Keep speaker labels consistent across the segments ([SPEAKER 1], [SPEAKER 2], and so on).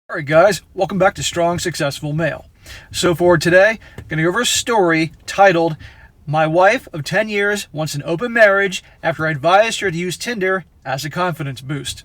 [SPEAKER 1] Alright guys, welcome back to Strong Successful Male. So for today, I'm going to go over a story titled, My Wife of 10 Years Wants an Open Marriage After I Advised Her to Use Tinder as a Confidence Boost.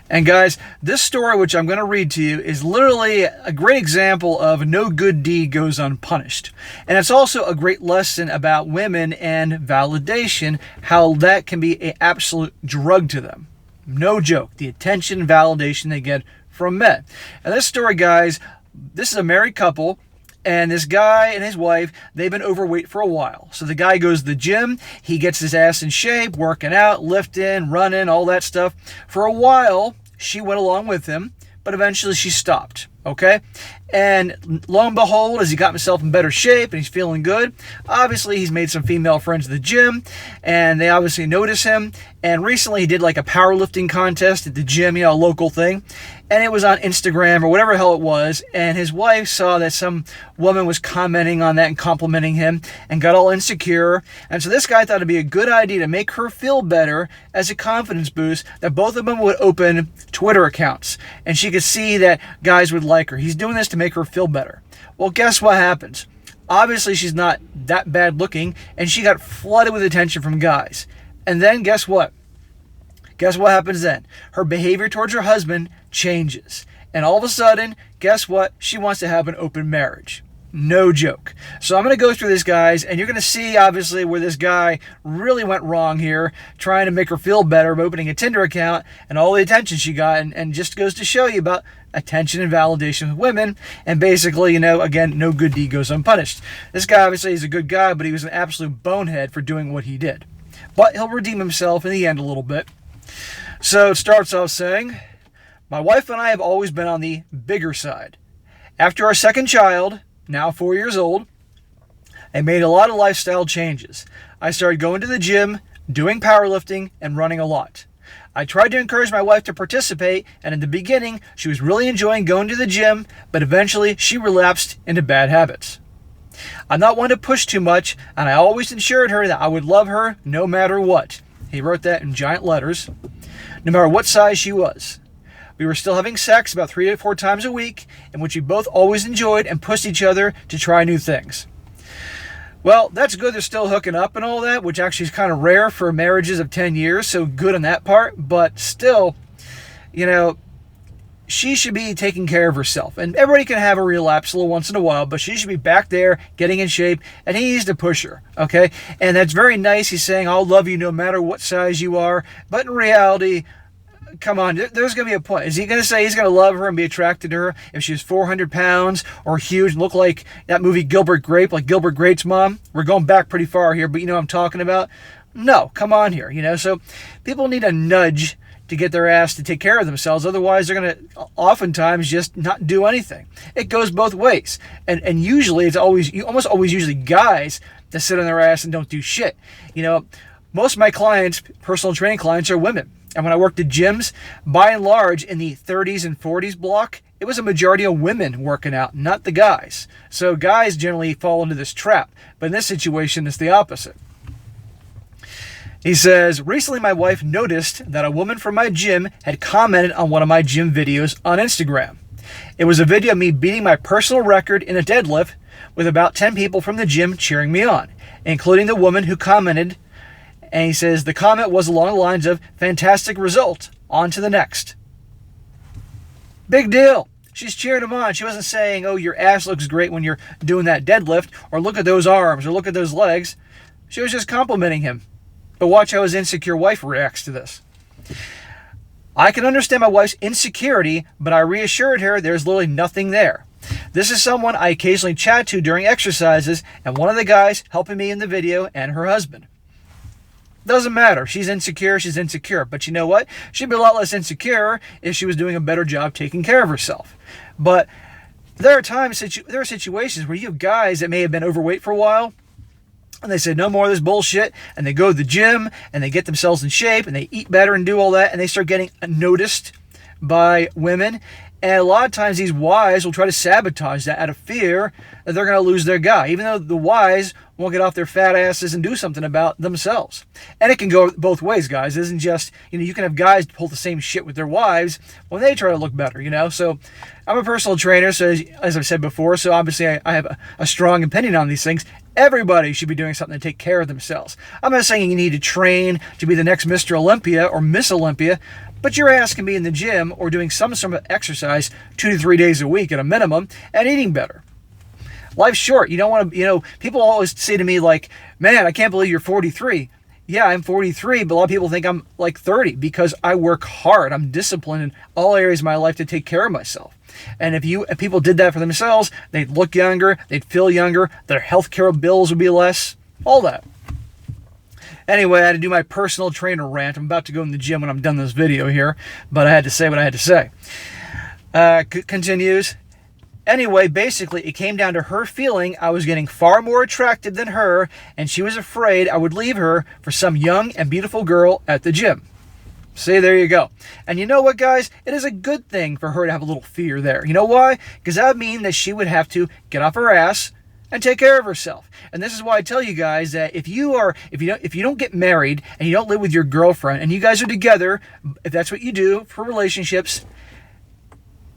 [SPEAKER 1] And guys, this story which I'm going to read to you is literally a great example of no good deed goes unpunished. And it's also a great lesson about women and validation, how that can be an absolute drug to them. No joke, the attention and validation they get from men. And this story, guys, this is a married couple, and this guy and his wife, they've been overweight for a while. So the guy goes to the gym, he gets his ass in shape, working out, lifting, running, all that stuff. For a while, she went along with him, but eventually she stopped, okay? And lo and behold, as he got himself in better shape and he's feeling good, obviously he's made some female friends at the gym, and they obviously notice him. And recently he did like a powerlifting contest at the gym, a local thing. And it was on Instagram or whatever the hell it was. And his wife saw that some woman was commenting on that and complimenting him and got all insecure. And so this guy thought it'd be a good idea to make her feel better as a confidence boost that both of them would open Twitter accounts. And she could see that guys would like her. He's doing this to make her feel better. Well, guess what happens? Obviously, she's not that bad looking, and she got flooded with attention from guys. And then guess what? Guess what happens then? Her behavior towards her husband changes. And all of a sudden, guess what? She wants to have an open marriage. No joke. So I'm going to go through this, guys, and you're going to see, obviously, where this guy really went wrong here, trying to make her feel better by opening a Tinder account and all the attention she got, and just goes to show you about attention and validation with women, and basically, again, no good deed goes unpunished. This guy, obviously, is a good guy, but he was an absolute bonehead for doing what he did. But he'll redeem himself in the end a little bit. So it starts off saying, My wife and I have always been on the bigger side. After our second child, now 4 years old, I made a lot of lifestyle changes. I started going to the gym, doing powerlifting, and running a lot. I tried to encourage my wife to participate, and in the beginning, she was really enjoying going to the gym, but eventually she relapsed into bad habits. I'm not one to push too much, and I always assured her that I would love her no matter what. He wrote that in giant letters. No matter what size she was. We were still having sex about 3 to 4 times a week, in which we both always enjoyed and pushed each other to try new things. Well, that's good. They're still hooking up and all that, which actually is kind of rare for marriages of 10 years, so good on that part. But still, she should be taking care of herself. And everybody can have a relapse a little once in a while, but she should be back there, getting in shape, and he needs to push her, okay? And that's very nice. He's saying, I'll love you no matter what size you are. But in reality, come on, there's going to be a point. Is he going to say he's going to love her and be attracted to her if she's 400 pounds or huge and look like that movie Gilbert Grape, like Gilbert Grape's mom? We're going back pretty far here, but you know what I'm talking about? No, come on here, So people need a nudge to get their ass to take care of themselves. Otherwise, they're going to oftentimes just not do anything. It goes both ways. And usually, it's almost always usually guys that sit on their ass and don't do shit. Most of my clients, personal training clients, are women. And when I worked at gyms, by and large, in the 30s and 40s block, it was a majority of women working out, not the guys. So guys generally fall into this trap. But in this situation, it's the opposite. He says, recently my wife noticed that a woman from my gym had commented on one of my gym videos on Instagram. It was a video of me beating my personal record in a deadlift with about 10 people from the gym cheering me on, including the woman who commented. And he says the comment was along the lines of, fantastic result, on to the next. Big deal. She's cheering him on. She wasn't saying, oh, your ass looks great when you're doing that deadlift, or look at those arms, or look at those legs. She was just complimenting him. But watch how his insecure wife reacts to this. I can understand my wife's insecurity, but I reassured her there's literally nothing there. This is someone I occasionally chat to during exercises, and one of the guys helping me in the video and her husband. Doesn't matter. She's insecure. But you know what? She'd be a lot less insecure if she was doing a better job taking care of herself. But there are situations where you have guys that may have been overweight for a while, and they say, no more of this bullshit, and they go to the gym, and they get themselves in shape, and they eat better and do all that, and they start getting noticed by women, And a lot of times these wives will try to sabotage that out of fear that they're going to lose their guy, even though the wives won't get off their fat asses and do something about themselves. And it can go both ways, guys. It isn't just, you can have guys pull the same shit with their wives when they try to look better, So I'm a personal trainer, so as I've said before, so obviously I have a strong opinion on these things. Everybody should be doing something to take care of themselves. I'm not saying you need to train to be the next Mr. Olympia or Miss Olympia, but your ass can be in the gym or doing some sort of exercise 2 to 3 days a week at a minimum and eating better. Life's short. You don't want to, people always say to me like, man, I can't believe you're 43. Yeah, I'm 43, but a lot of people think I'm like 30 because I work hard. I'm disciplined in all areas of my life to take care of myself. And if people did that for themselves, they'd look younger, they'd feel younger, their healthcare bills would be less, all that. Anyway, I had to do my personal trainer rant. I'm about to go in the gym when I'm done this video here, but I had to say what I had to say. Continues. Anyway, basically, it came down to her feeling I was getting far more attractive than her, and she was afraid I would leave her for some young and beautiful girl at the gym. See, there you go. And you know what, guys? It is a good thing for her to have a little fear there. You know why? Because that would mean that she would have to get off her ass and take care of herself. And this is why I tell you guys that if you don't get married and you don't live with your girlfriend and you guys are together, if that's what you do for relationships,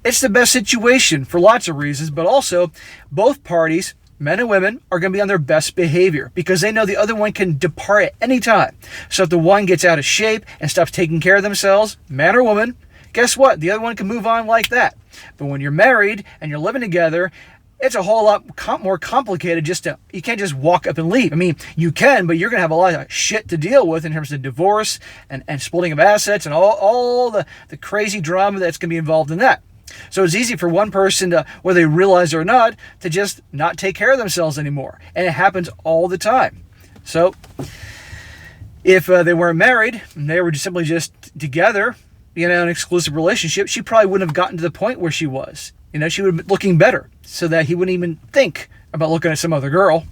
[SPEAKER 1] it's the best situation for lots of reasons, but also both parties, men and women, are going to be on their best behavior because they know the other one can depart at any time. So if the one gets out of shape and stops taking care of themselves, man or woman, guess what? The other one can move on like that. But when you're married and you're living together, it's a whole lot more complicated. You can't just walk up and leave. I mean, you can, but you're going to have a lot of shit to deal with in terms of divorce and splitting of assets and all the crazy drama that's going to be involved in that. So it's easy for one person to, whether they realize it or not, to just not take care of themselves anymore. And it happens all the time. So if they weren't married and they were simply just together, an exclusive relationship, she probably wouldn't have gotten to the point where she was. She would have been looking better so that he wouldn't even think about looking at some other girl.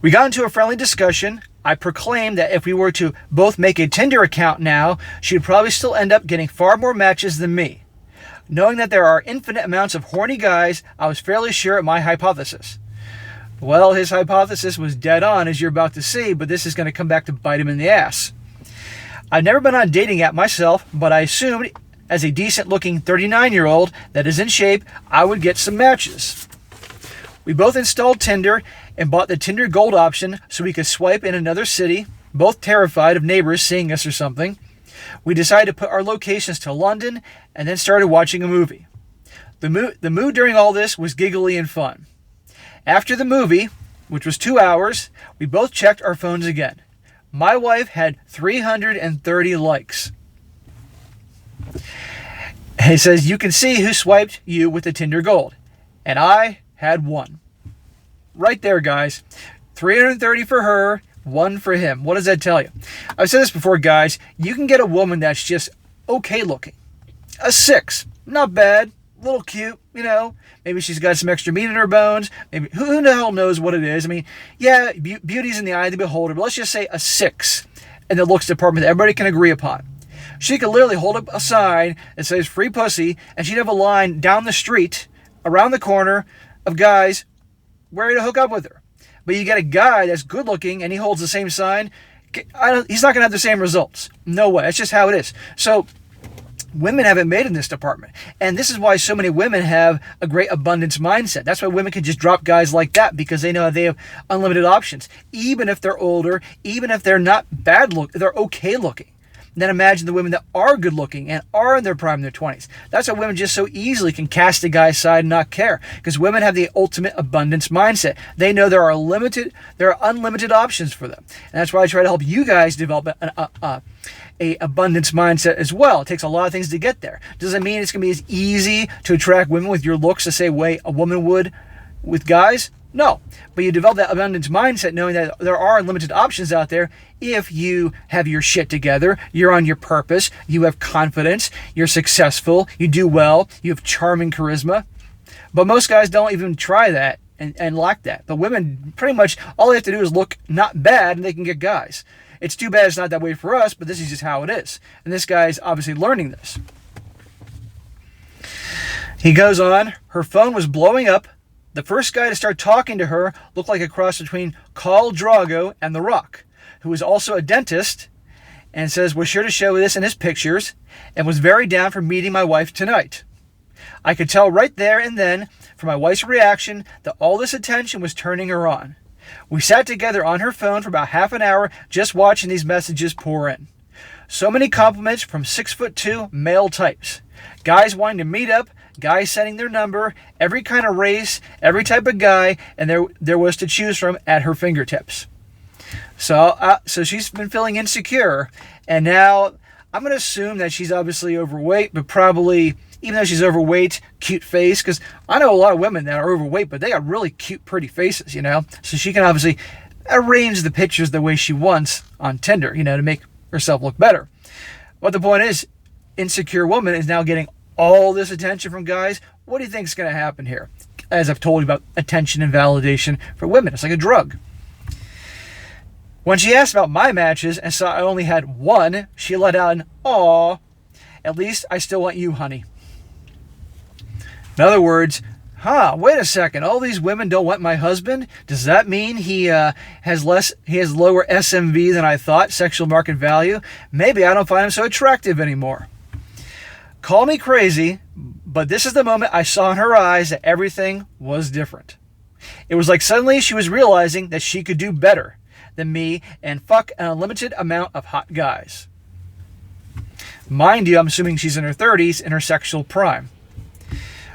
[SPEAKER 1] We got into a friendly discussion. I proclaimed that if we were to both make a Tinder account now, she would probably still end up getting far more matches than me. Knowing that there are infinite amounts of horny guys, I was fairly sure of my hypothesis. Well, his hypothesis was dead on, as you're about to see, but this is going to come back to bite him in the ass. I've never been on a dating app myself, but I assumed as a decent-looking 39-year-old that is in shape, I would get some matches. We both installed Tinder and bought the Tinder Gold option so we could swipe in another city, both terrified of neighbors seeing us or something. We decided to put our locations to London and then started watching a movie. The mood during all this was giggly and fun. After the movie, which was 2 hours, we both checked our phones again. My wife had 330 likes. He says, you can see who swiped you with the Tinder Gold. And I had 1. Right there, guys. 330 for her, 1 for him. What does that tell you? I've said this before, guys. You can get a woman that's just okay looking. A 6. Not bad. A little cute, Maybe she's got some extra meat in her bones. Maybe who the hell knows what it is? I mean, yeah, beauty's in the eye of the beholder, but let's just say a 6 in the looks department that everybody can agree upon. She could literally hold up a sign that says free pussy, and she'd have a line down the street, around the corner, of guys ready to hook up with her. But you get a guy that's good looking, and he holds the same sign, he's not going to have the same results. No way. That's just how it is. So women haven't made in this department. And this is why so many women have a great abundance mindset. That's why women can just drop guys like that, because they know they have unlimited options. Even if they're older, even if they're not bad looking, they're okay looking. Then imagine the women that are good looking and are in their prime in their 20s. That's why women just so easily can cast a guy aside and not care. Because women have the ultimate abundance mindset. They know there are unlimited options for them. And that's why I try to help you guys develop a abundance mindset as well. It takes a lot of things to get there. Doesn't mean it's going to be as easy to attract women with your looks the same way a woman would with guys. No, but you develop that abundance mindset knowing that there are unlimited options out there if you have your shit together, you're on your purpose, you have confidence, you're successful, you do well, you have charming charisma. But most guys don't even try that and lack that. But women, pretty much, all they have to do is look not bad and they can get guys. It's too bad it's not that way for us, but this is just how it is. And this guy's obviously learning this. He goes on, her phone was blowing up. The first guy to start talking to her looked like a cross between Khal Drogo and The Rock, who is also a dentist, and says was sure to show this in his pictures and was very down for meeting my wife tonight. I could tell right there and then from my wife's reaction that all this attention was turning her on. We sat together on her phone for about half an hour just watching these messages pour in. So many compliments from 6'2" male types. Guys wanting to meet up, guys sending their number, every kind of race, every type of guy, and there was to choose from at her fingertips. So she's been feeling insecure, and now I'm going to assume that she's obviously overweight, but probably, even though she's overweight, cute face, because I know a lot of women that are overweight, but they got really cute, pretty faces, So she can obviously arrange the pictures the way she wants on Tinder, to make herself look better. But the point is, insecure woman is now getting all this attention from guys. What do you think is going to happen here? As I've told you about attention and validation for women, it's like a drug. When she asked about my matches and saw I only had one, she let out an "Aw, at least I still want you, honey." In other words, wait a second, all these women don't want my husband? Does that mean he has lower SMV than I thought, sexual market value? Maybe I don't find him so attractive anymore. Call me crazy, but this is the moment I saw in her eyes that everything was different. It was like suddenly she was realizing that she could do better than me and fuck an unlimited amount of hot guys. Mind you, I'm assuming she's in her 30s, in her sexual prime.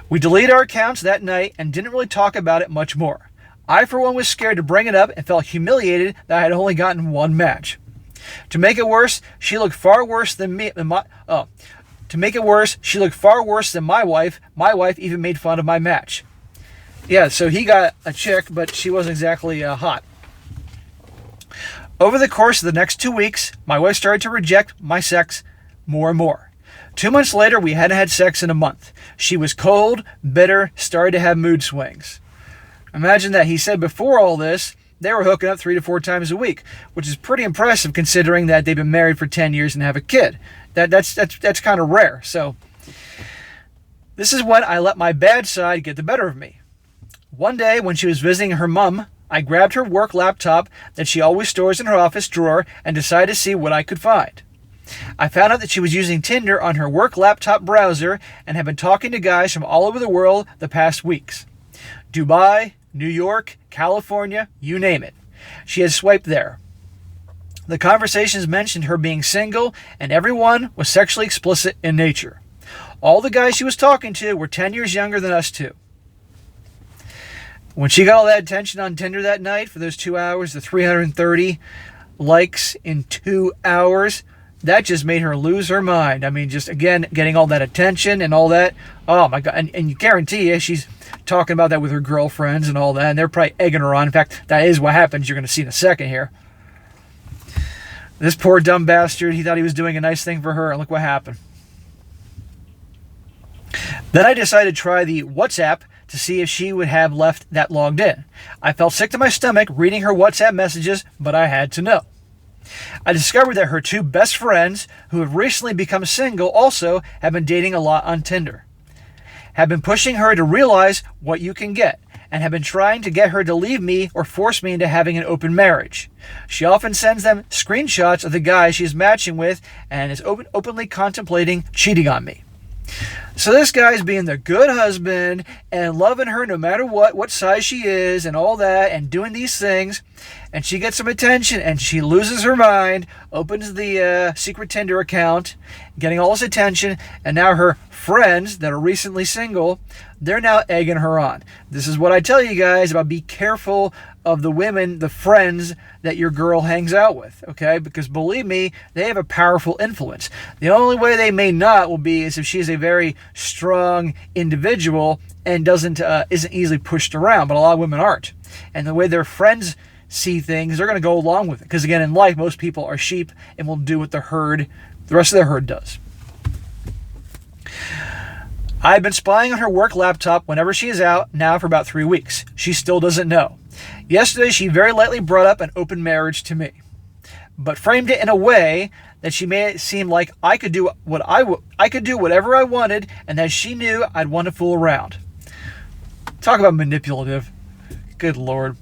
[SPEAKER 1] We deleted our accounts that night and didn't really talk about it much more. I, for one, was scared to bring it up and felt humiliated that I had only gotten one match. To make it worse, she looked far worse than me. To make it worse, she looked far worse than my wife. My wife even made fun of my match. Yeah, so he got a chick, but she wasn't exactly hot. Over the course of the next 2 weeks, my wife started to reject my sex more and more. 2 months later, we hadn't had sex in a month. She was cold, bitter, started to have mood swings. Imagine that. He said before all this, they were hooking up 3 to 4 times a week, which is pretty impressive considering that they've been married for 10 years and have a kid. That's kind of rare. So this is when I let my bad side get the better of me. One day when she was visiting her mom, I grabbed her work laptop that she always stores in her office drawer and decided to see what I could find. I found out that she was using Tinder on her work laptop browser and had been talking to guys from all over the world the past weeks. Dubai, New York, California, you name it. She had swiped there. The conversations mentioned her being single, and everyone was sexually explicit in nature. All the guys she was talking to were 10 years younger than us two. When she got all that attention on Tinder that night for those 2 hours, the 330 likes in 2 hours, that just made her lose her mind. I mean, just again, getting all that attention and all that. Oh my God. And you guarantee you, she's talking about that with her girlfriends and all that, and they're probably egging her on. In fact, that is what happens. You're going to see in a second here. This poor dumb bastard, he thought he was doing a nice thing for her, and look what happened. Then I decided to try the WhatsApp to see if she would have left that logged in. I felt sick to my stomach reading her WhatsApp messages, but I had to know. I discovered that her 2 best friends, who have recently become single, also have been dating a lot on Tinder. Have been pushing her to realize what you can get, and have been trying to get her to leave me or force me into having an open marriage. She often sends them screenshots of the guy she is matching with and is openly contemplating cheating on me. So this guy's being the good husband and loving her no matter what size she is and all that, and doing these things, and she gets some attention and she loses her mind, opens the secret Tinder account, getting all this attention, and now her friends that are recently single, they're now egging her on. This is what I tell you guys about: be careful of the women, the friends that your girl hangs out with, okay? Because believe me, they have a powerful influence. The only way they may not will be is if she is a very strong individual and isn't easily pushed around, but a lot of women aren't. And the way their friends see things, they're going to go along with it. Because again, in life, most people are sheep and will do what the rest of the herd does. I've been spying on her work laptop whenever she is out now for about 3 weeks. She still doesn't know. Yesterday, she very lightly brought up an open marriage to me, but framed it in a way that she made it seem like I could do I could do whatever I wanted, and that she knew I'd want to fool around. Talk about manipulative. Good Lord.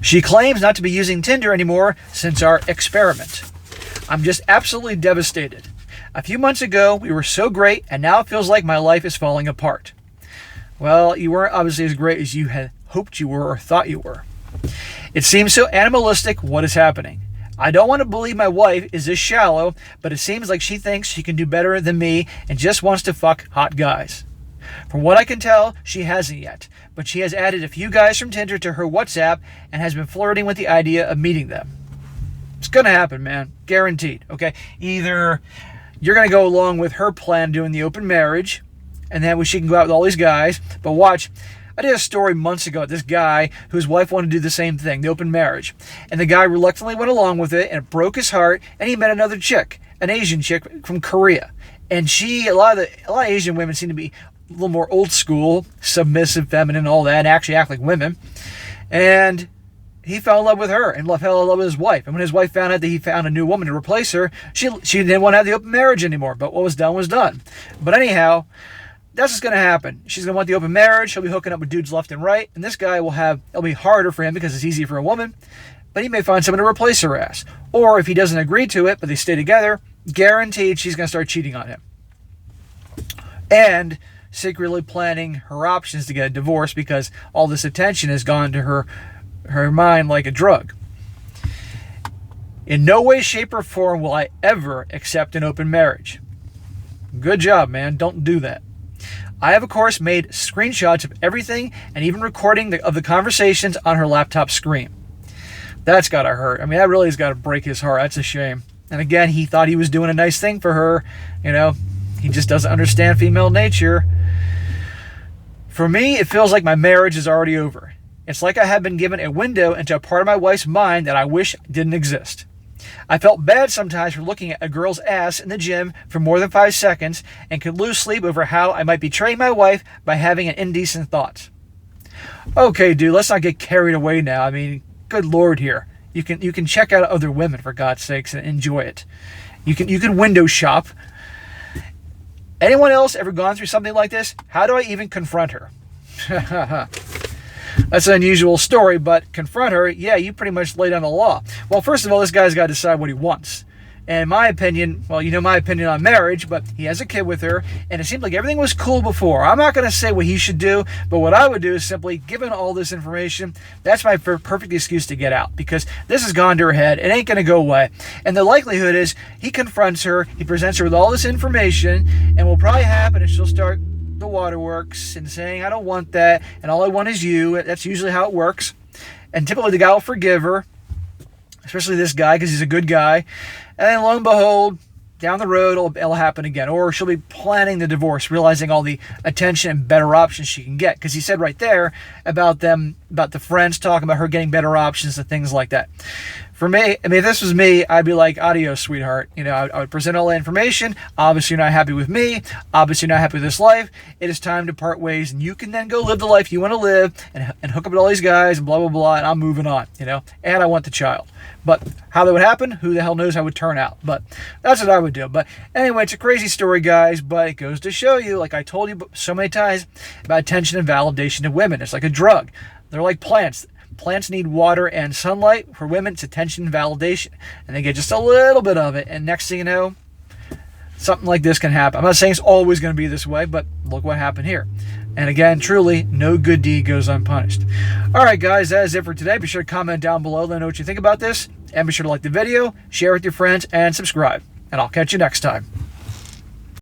[SPEAKER 1] She claims not to be using Tinder anymore since our experiment. I'm just absolutely devastated. A few months ago, we were so great, and now it feels like my life is falling apart. Well, you weren't obviously as great as you had hoped you were or thought you were. It seems so animalistic what is happening. I don't want to believe my wife is this shallow, but it seems like she thinks she can do better than me and just wants to fuck hot guys. From what I can tell, she hasn't yet, but she has added a few guys from Tinder to her WhatsApp and has been flirting with the idea of meeting them. It's going to happen, man. Guaranteed, okay? Either you're going to go along with her plan doing the open marriage, and then she can go out with all these guys, but watch. I did a story months ago. This guy whose wife wanted to do the same thing, the open marriage. And the guy reluctantly went along with it, and it broke his heart, and he met another chick, an Asian chick from Korea. And a lot of Asian women seem to be a little more old school, submissive, feminine, all that, and actually act like women. And he fell in love with her and fell in love with his wife. And when his wife found out that he found a new woman to replace her, she didn't want to have the open marriage anymore. But what was done was done. But anyhow, that's what's going to happen. She's going to want the open marriage. She'll be hooking up with dudes left and right. And this guy it'll be harder for him because it's easy for a woman. But he may find someone to replace her ass. Or if he doesn't agree to it, but they stay together, guaranteed she's going to start cheating on him. And secretly planning her options to get a divorce because all this attention has gone to her mind like a drug. In no way, shape, or form will I ever accept an open marriage. Good job, man. Don't do that. I have, of course, made screenshots of everything and even recording of the conversations on her laptop screen. That's got to hurt. I mean, that really has got to break his heart. That's a shame. And again, he thought he was doing a nice thing for her. You know, he just doesn't understand female nature. For me, it feels like my marriage is already over. It's like I have been given a window into a part of my wife's mind that I wish didn't exist. I felt bad sometimes for looking at a girl's ass in the gym for more than 5 seconds and could lose sleep over how I might betray my wife by having an indecent thought. Okay, dude, let's not get carried away now. I mean, good Lord here. You can check out other women, for God's sakes, and enjoy it. You can window shop. Anyone else ever gone through something like this? How do I even confront her? That's an unusual story, but confront her, yeah, you pretty much lay down the law. Well, first of all, this guy's got to decide what he wants. And in my opinion, well, you know my opinion on marriage, but he has a kid with her, and it seemed like everything was cool before. I'm not going to say what he should do, but what I would do is simply, given all this information, that's my perfect excuse to get out, because this has gone to her head. It ain't going to go away. And the likelihood is he confronts her, he presents her with all this information, and what will probably happen is she'll start the waterworks and saying, I don't want that, and all I want is you. That's usually how it works. And typically the guy will forgive her, especially this guy, because he's a good guy. And then lo and behold, down the road, it'll happen again. Or she'll be planning the divorce, realizing all the attention and better options she can get. Because he said right there about the friends talking about her getting better options and things like that. For me, I mean, if this was me, I'd be like, adios, sweetheart. You know, I would present all the information. Obviously, you're not happy with me. Obviously, you're not happy with this life. It is time to part ways, and you can then go live the life you want to live and hook up with all these guys and blah, blah, blah, and I'm moving on, you know, and I want the child. But how that would happen, who the hell knows how it would turn out. But that's what I would do. But anyway, it's a crazy story, guys, but it goes to show you, like I told you so many times, about attention and validation of women. It's like a drug. They're like plants. Plants need water and sunlight. For women, it's attention and validation. And they get just a little bit of it. And next thing you know, something like this can happen. I'm not saying it's always going to be this way, but look what happened here. And again, truly, no good deed goes unpunished. All right, guys, that is it for today. Be sure to comment down below. Let me know what you think about this. And be sure to like the video, share with your friends, and subscribe. And I'll catch you next time.